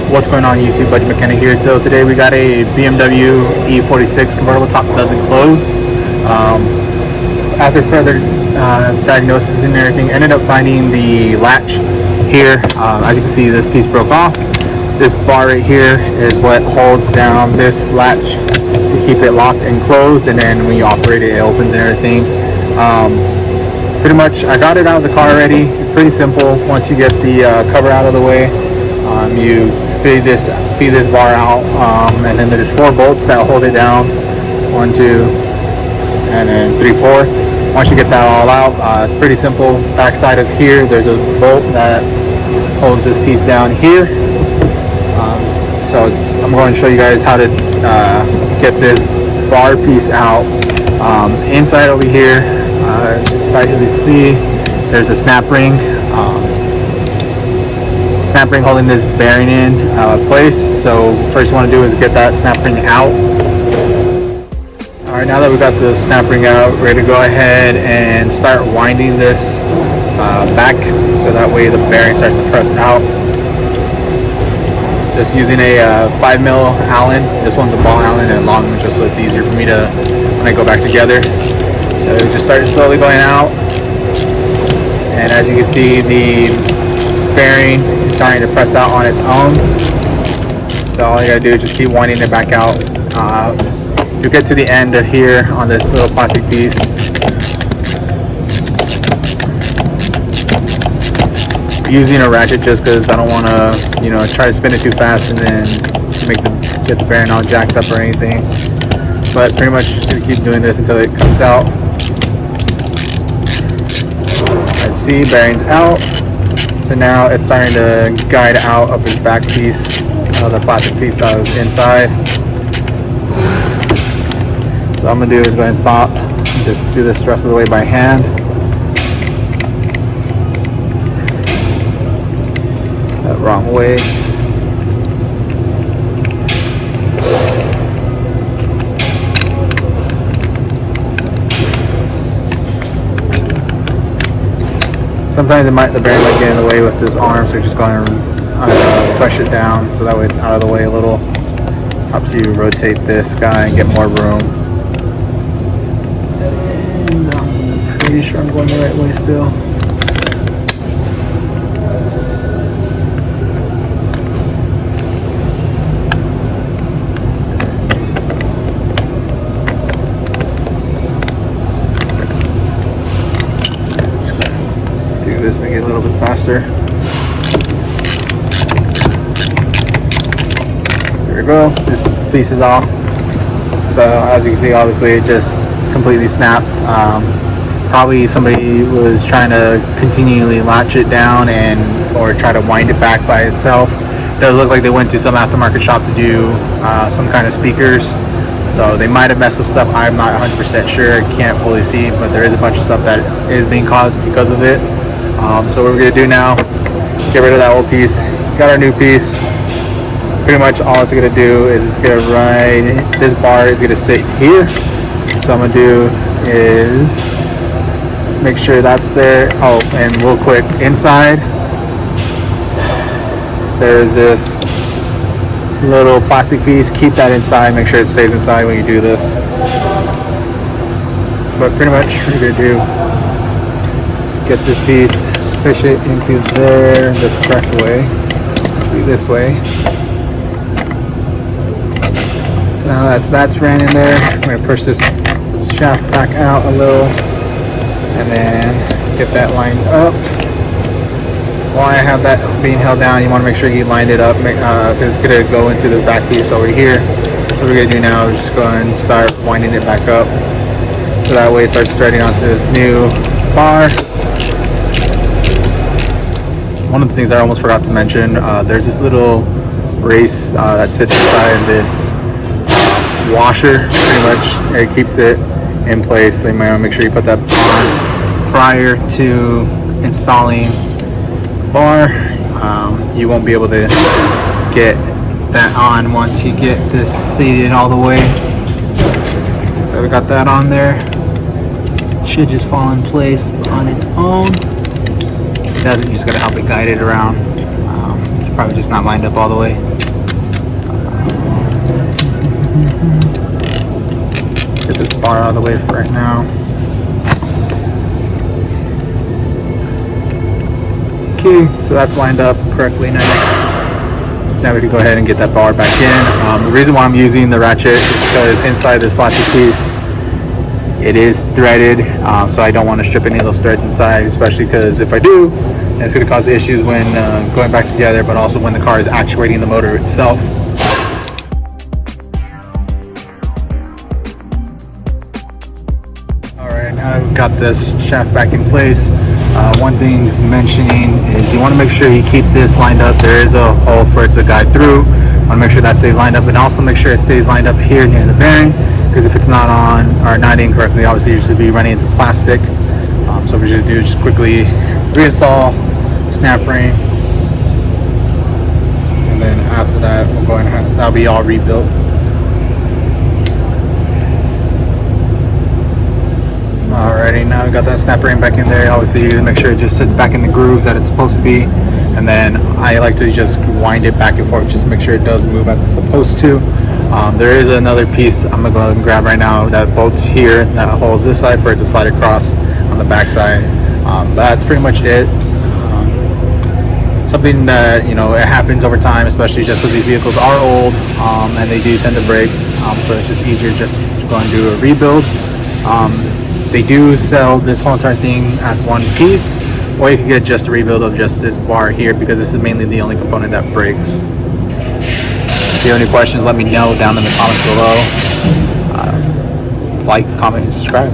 What's going on YouTube, Buddy McKenna here. So today we got a BMW E46 convertible, top doesn't close. After further diagnosis and everything, ended up finding the latch here. As you can see, this piece broke off. This bar right here is what holds down this latch to keep it locked and closed, and then when you operate it, it opens and everything. Pretty much I got it out of the car already. It's pretty simple. Once you get the cover out of the way, you feed this bar out, and then there's 4 bolts that hold it down. 1, 2, and then 3, 4. Once you get that all out, it's pretty simple. Back side of here, there's a bolt that holds this piece down here. So I'm going to show you guys how to get this bar piece out. Inside over here, slightly see, there's a snap ring. Snap ring holding this bearing in place. So first you want to do is get that snap ring out. Alright, now that we got the snap ring out, we're ready to go ahead and start winding this back, so that way the bearing starts to press out. Just using a 5mm Allen. This one's a ball Allen and a long one, just so it's easier for me to when I go back together. So just start slowly going out, and as you can see, the bearing is starting to press out on its own. So all you gotta do is just keep winding it back out. You get to the end of here on this little plastic piece. Using a ratchet just because I don't want to, try to spin it too fast and then get the bearing all jacked up or anything. But pretty much just gonna keep doing this until it comes out. As you see, bearing's out. So now it's starting to guide out of this back piece, the plastic piece that was inside. So what I'm gonna do is go ahead and stop and just do this the rest of the way by hand. That wrong way. Sometimes the bearing might get in the way with this arm, so you're just going to push it down so that way it's out of the way a little. Helps you rotate this guy and get more room. And I'm pretty sure I'm going the right way still. This make it a little bit faster. There we go. This piece is off. So as you can see, obviously it just completely snapped. Probably somebody was trying to continually latch it down or try to wind it back by itself. It does look like they went to some aftermarket shop to do some kind of speakers. So they might have messed with stuff. I'm not 100% sure. Can't fully see, but there is a bunch of stuff that is being caused because of it. So what we're going to do now, get rid of that old piece, got our new piece. Pretty much all it's going to do is it's going to run, this bar is going to sit here. So I'm going to do is make sure that's there. Oh, and real quick, inside there's this little plastic piece. Keep that inside, make sure it stays inside when you do this. But pretty much what you're going to do, get this piece, fish it into there the correct way, be this way. Now that's ran in there. I'm going to push this shaft back out a little and then get that lined up. While I have that being held down, you want to make sure you lined it up. It's going to go into this back piece over here. So what we're going to do now is just go and start winding it back up, so that way it starts threading onto this new bar. One of the things I almost forgot to mention, there's this little brace that sits inside this washer. Pretty much it keeps it in place, so you might want to make sure you put that on prior to installing the bar. You won't be able to get that on once you get this seated all the way. So we got that on there. It should just fall in place on its own. It doesn't, you just gotta help it guide it around. It's probably just not lined up all the way. Get this bar out of the way for right now. Okay, so that's lined up correctly now. So now we can go ahead and get that bar back in. The reason why I'm using the ratchet is because inside this plastic piece, it is threaded, so I don't want to strip any of those threads inside, especially because if I do, it's going to cause issues when going back together, but also when the car is actuating the motor itself. Alright, now we've got this shaft back in place. One thing mentioning is you want to make sure you keep this lined up. There is a hole for it to guide through. You want to make sure that stays lined up, and also make sure it stays lined up here near the bearing, because if it's not on or not in correctly, obviously you should be running into plastic. So what we just do is just quickly reinstall snap ring, and then after that we'll go and that'll be all rebuilt. Alrighty, now we got that snap ring back in there. Obviously you make sure it just sits back in the grooves that it's supposed to be, and then I like to just wind it back and forth just to make sure it does move as it's supposed to. There is another piece I'm gonna go and grab right now that bolts here that holds this side for it to slide across on the back side. That's pretty much it. Something that, you know, it happens over time, especially just because these vehicles are old and they do tend to break, so it's just easier just to go and do a rebuild. They do sell this whole entire thing as one piece, or you can get just a rebuild of just this bar here, because this is mainly the only component that breaks. If you have any questions, let me know down in the comments below. Like, comment, and subscribe.